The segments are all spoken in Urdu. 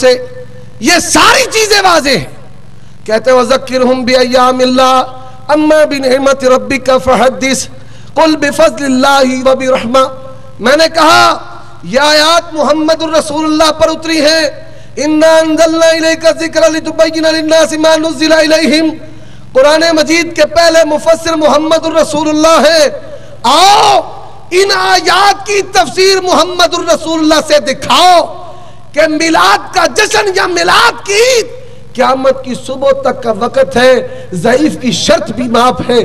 سے یہ ساری چیزیں واضح ہیں. کہتے ہیں وَذَكِّرْهُمْ بِأَيَّامِ اللَّهِ أَمَّا بِنِعْمَةِ رَبِّكَ فَحَدِّثْ قُلْ بِفَضْلِ اللَّهِ وَبِرَحْمَةِ. میں نے کہا یہ آیات محمد الرسول اللہ پر اتری ہیں. إِنَّا أَنزَلْنَا إِلَيْكَ الذِّكْرَ لِتُبَيِّنَ لِلنَّاسِ مَا نُزِّلَ إِلَيْهِمْ. قرآن مجید کے پہلے مفسر محمد الرسول اللہ ہے. آؤ ان آیات کی تفسیر محمد الرسول اللہ سے دکھاؤ کہ میلاد کا جشن یا میلاد کی عید قیامت کی صبح تک کا وقت ہے. ضعیف کی شرط بھی معاف ہے.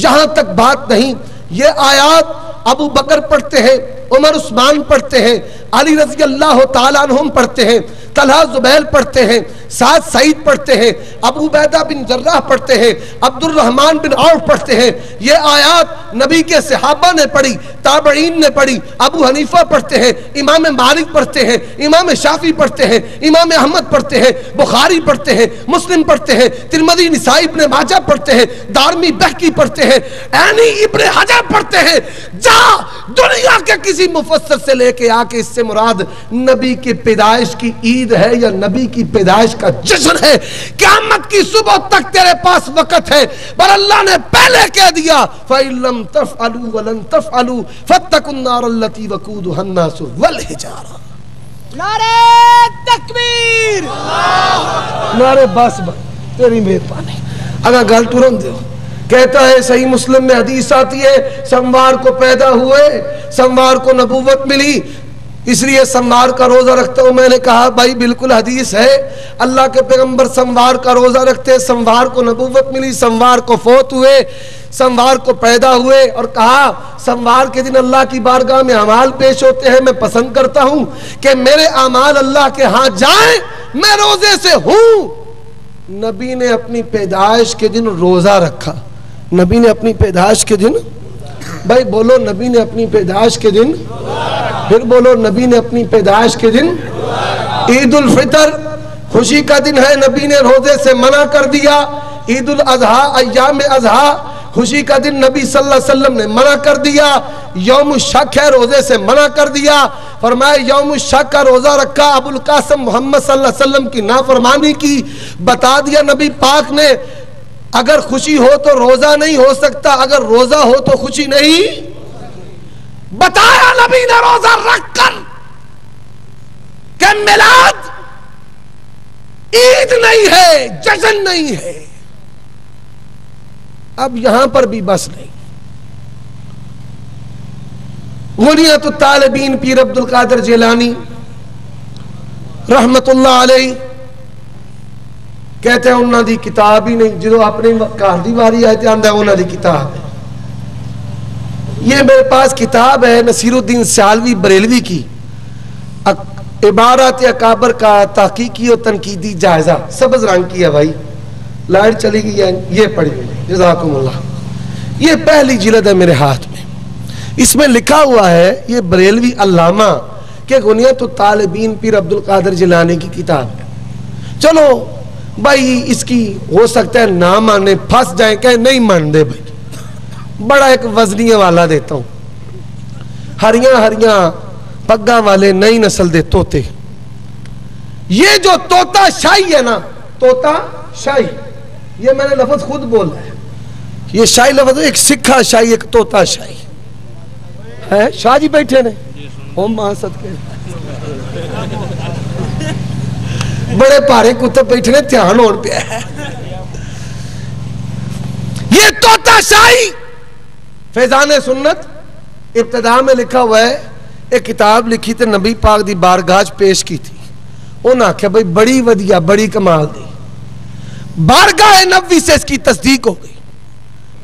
یہاں تک بات نہیں. یہ آیات ابو بکر پڑھتے ہیں, عمر عثمان پڑھتے ہیں, علی رضی اللہ تعالیٰ عنہم پڑھتے ہیں, طلحہ زبیر پڑھتے ہیں, سعد سعید پڑھتے ہیں, ابو عبیدہ بن جراح پڑھتے ہیں, عبد الرحمن بن عوف پڑھتے ہیں. یہ آیات نبی کے صحابہ نے پڑھی, تابعین نے پڑھی, ابو حنیفہ پڑھتے ہیں, امام مالک پڑھتے ہیں, امام شافعی پڑھتے ہیں, امام احمد پڑھتے ہیں, بخاری پڑھتے ہیں, مسلم پڑھتے ہیں, ترمذی نسائی ابن ماجہ پڑھتے ہیں, دارمی بہقی پڑھتے ہیں, عینی ابن حجر پڑھتے ہیں. جا دنیا کے کسی مفسر سے لے کے آ کے اس سے مراد نبی کی پیدائش کی عید ہے یا نبی کی پیدائش کا جشن ہے. قیامت کی صبح تک تیرے پاس وقت ہے, پر اللہ نے پہلے کہہ دیا فَإِن لَمْ تَفْعَلُوا وَلَن تَفْعَلُوا فَاتَّقُوا النَّارَ الَّتِي وَقُودُهَا النَّاسُ وَالْحِجَارَةُ. نعرہ تکبیر, نعرے بس تیری مہربانی. اگر گل ٹورن دے کہتا ہے صحیح مسلم میں حدیث آتی ہے سموار کو پیدا ہوئے, سموار کو نبوت ملی, اس لیے سموار کا روزہ رکھتا ہوں. میں نے کہا بھائی بالکل حدیث ہے, اللہ کے پیغمبر سموار کا روزہ رکھتے, سموار کو نبوت ملی, سموار کو فوت ہوئے, سموار کو پیدا ہوئے. اور کہا سموار کے دن اللہ کی بارگاہ میں اعمال پیش ہوتے ہیں, میں پسند کرتا ہوں کہ میرے اعمال اللہ کے ہاں جائیں, میں روزے سے ہوں. نبی نے اپنی پیدائش کے دن روزہ رکھا. نبی نے اپنی پیدائش کے دن, بھائی بولو نبی نے اپنی پیدائش کے دن, پھر بولو نبی نے اپنی پیدائش کے دن. عید الفطر خوشی کا دن ہے, نبی نے روزے سے منع کر دیا. عید الاضحیٰ ایام اضحیٰ خوشی کا دن, نبی صلی اللہ علیہ وسلم نے منع کر دیا. یوم الشک ہے, روزے سے منع کر دیا. فرمایا یوم الشک کا روزہ رکھا, ابو القاسم محمد صلی اللہ علیہ وسلم کی نافرمانی کی. بتا دیا نبی پاک نے اگر خوشی ہو تو روزہ نہیں ہو سکتا, اگر روزہ ہو تو خوشی نہیں. بتایا نبی نے روزہ رکھ کر کہ میلاد عید نہیں ہے, جشن نہیں ہے. اب یہاں پر بھی بس نہیں. غنیت الطالبین پیر عبد القادر جیلانی رحمت اللہ علیہ کہتے ہیں انہاں دی کتاب ہی نہیں, جدو اپنے گھر دی واری آئے آندا انہاں دی کتاب ہے. یہ میرے پاس کتاب ہے نصیر الدین سیالوی بریلوی کی, عبارات اکابر کا تحقیقی و تنقیدی جائزہ, سبز رنگ کی ہے بھائی, لائٹ چلی گئی ہے, یہ پڑھی جزاکم اللہ. یہ پہلی جلد ہے میرے ہاتھ میں. اس میں لکھا ہوا ہے, یہ بریلوی علامہ کہ غنیت الطالبین پیر عبد القادر جیلانی کی کتاب ہے. چلو بھائی اس کی ہو سکتا ہے نہ مانے, پھنس جائیں, کہ نہیں مان دے بھائی, بڑا ایک وزنی والا دیتا ہوں, ہریاں ہریاں پگاں والے نئی نسل دے توتے. یہ جو توتا شاہی ہے نا, توتا شاہی, یہ میں نے لفظ خود بولا ہے, یہ شاہی لفظ, ایک سکھا شاہی ایک توتا شاہی ہے. شاہ جی بیٹھے نے, ہم ماں صدقے بڑے پارے کتے بیٹھے نے, دھیان ہون پہ ہے. یہ توتا شاہی فیضان سنت ابتدا میں لکھا ہوا ہے. ایک کتاب لکھی تھی نبی پاک دی بارگاہ پیش کی تھی, انہوں نے کہا بھئی بڑی ودیا, بڑی کمال دی. بارگاہ نبوی سے اس کی تصدیق ہو گئی.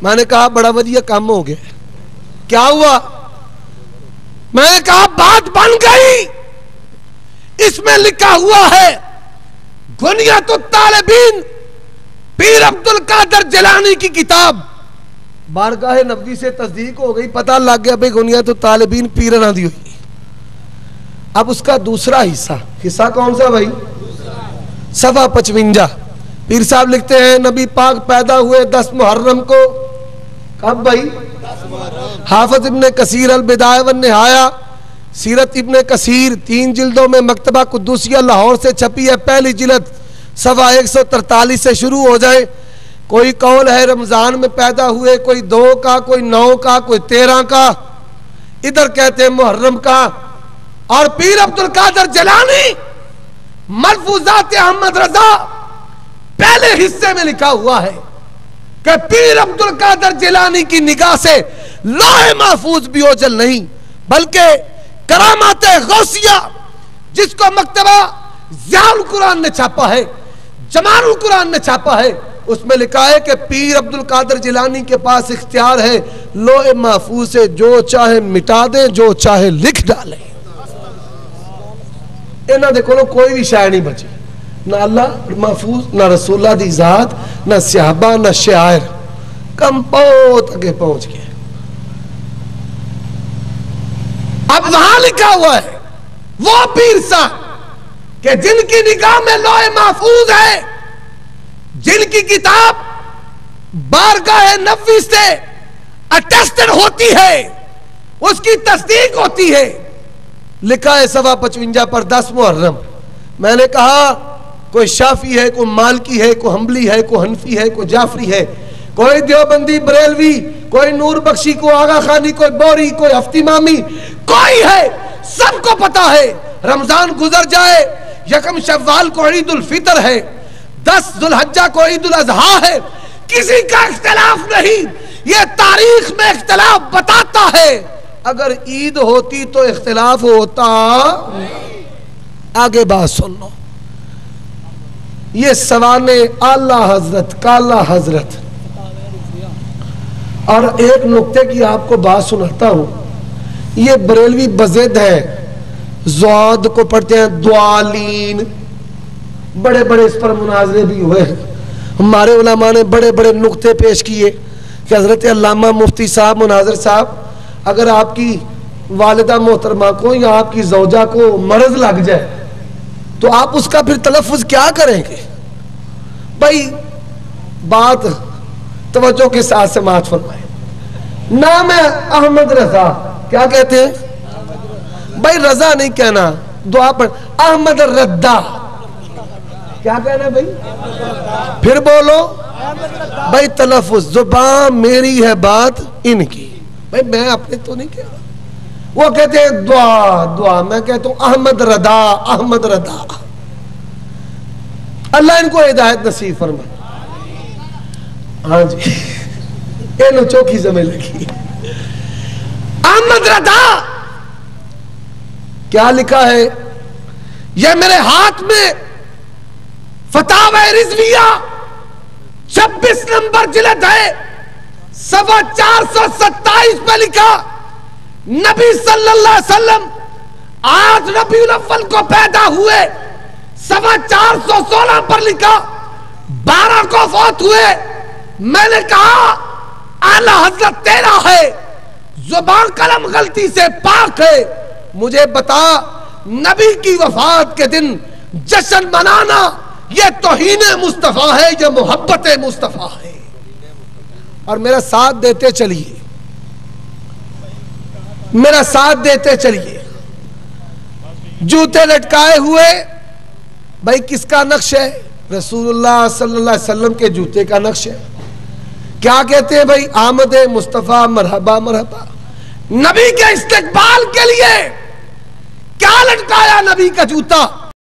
میں نے کہا بڑا ودیا کام ہو گیا. کیا ہوا؟ میں نے کہا بات بن گئی. اس میں لکھا ہوا ہے غنیت الطالبین پیر عبد القادر جیلانی کی کتاب, بارگاہ نبوی سے تصدیق ہو گئی, پتہ لگ گیا بھئی غنیت الطالبین پیرنا دی ہوئی. اب اس کا دوسرا حصہ کون سا بھائی؟ صفحہ 55. پیر صاحب لکھتے ہیں نبی پاک پیدا ہوئے 10 محرم کو. کب بھائی؟ حافظ ابن کثیر البدایہ والنہایہ سیرت ابن کثیر 3 جلدوں میں مکتبہ قدوسیہ لاہور سے چھپی ہے، پہلی جلد صفحہ 143 سے شروع ہو جائے. کوئی قول ہے رمضان میں پیدا ہوئے، کوئی 2 کا، کوئی 9 کا، کوئی 13 کا، ادھر کہتے ہیں محرم کا. اور پیر عبدالقادر جیلانی ملفوظات احمد رضا پہلے حصے میں لکھا ہوا ہے کہ پیر عبدالقادر جیلانی کی نگاہ سے لوح محفوظ بھی اوجھل نہیں، بلکہ کرامات غوثیہ جس کو مکتبہ ضیاء القرآن نے چھاپا ہے، جمال القرآن نے چھاپا ہے، اس میں لکھا ہے کہ پیر عبدالقادر جیلانی کے پاس اختیار ہے لوح محفوظ سے جو چاہے مٹا دیں، جو چاہے لکھ ڈالیں. انہاں دے کولوں کوئی بھی شے نہیں بچی، نہ اللہ محفوظ، نہ رسول اللہ دی ذات، نہ صحابہ، نہ شاعر. کم بہت آگے پہنچ گئے. اب وہاں لکھا ہوا ہے وہ پیر صاحب کہ جن کی نگاہ میں لوح محفوظ ہے، جن کی کتاب بارگاہ نبوی سے اٹیسٹڈ ہوتی ہے، اس کی تصدیق ہوتی ہے. لکھا ہے صفحہ 55 پر 10 محرم. میں نے کہا کوئی شافی ہے، کوئی مالکی ہے، کوئی حنبلی ہے، کوئی حنفی ہے، کوئی جعفری ہے، کوئی دیوبندی، بریلوی، کوئی نور بخشی، کوئی آغا خانی، کوئی بوری، کوئی ہفتی مامی، کوئی ہے، سب کو پتا ہے رمضان گزر جائے، 1 شوال کو عید الفطر ہے، 10 ذوالحجہ کو عید الاضحیٰ ہے، کسی کا اختلاف نہیں. یہ تاریخ میں اختلاف بتاتا ہے. اگر عید ہوتی تو اختلاف ہوتا. آگے بات سن لو. یہ سوانے اعلیٰ حضرت کالا حضرت. اور ایک نقطے کی آپ کو بات سناتا ہوں. یہ بریلوی بزد ہے، زواد کو پڑھتے ہیں دوالین. بڑے بڑے اس پر مناظرے بھی ہوئے ہیں. ہمارے علماء نے بڑے بڑے نقطے پیش کیے کہ حضرت علامہ مفتی صاحب مناظر صاحب، اگر آپ کی والدہ محترمہ کو یا آپ کی زوجہ کو مرض لگ جائے تو آپ اس کا پھر تلفظ کیا کریں گے؟ بھائی بات توجہ کے ساتھ سماعت فرمائیں. نام ہے احمد رضا. کیا کہتے ہیں بھائی؟ رضا نہیں کہنا، دعا پر احمد الردا. کیا کہنا بھائی؟ پھر بولو بھائی. تلفظ زبان میری ہے، بات ان کی. بھائی میں اپنے تو نہیں کہہ رہا. وہ کہتے ہیں دعا دعا، میں کہتا ہوں احمد ردا احمد ردا. اللہ ان کو ہدایت نصیب فرمائے. ہاں جی یہ چوکھی سمجھ لگی. احمد ردا کیا لکھا ہے؟ یہ میرے ہاتھ میں فتاوی رضویہ 26 نمبر جلد ہے، صفحہ 427 پہ لکھا نبی صلی اللہ علیہ وسلم 8 ربیع الاول کو پیدا ہوئے. صفحہ 416 پر لکھا 12 کو فوت ہوئے. میں نے کہا اعلی حضرت تیرا ہے، زبان قلم غلطی سے پاک ہے، مجھے بتا نبی کی وفات کے دن جشن منانا یہ توہین مصطفیٰ ہے یا محبت مصطفیٰ ہے؟ اور میرا ساتھ دیتے چلیے، میرا ساتھ دیتے چلیے. جوتے لٹکائے ہوئے بھائی کس کا نقش ہے؟ رسول اللہ صلی اللہ علیہ وسلم کے جوتے کا نقش ہے. کیا کہتے ہیں بھائی؟ آمد مصطفیٰ مرحبا مرحبا. نبی کے استقبال کے لیے کیا لٹکایا نبی کا جوتا؟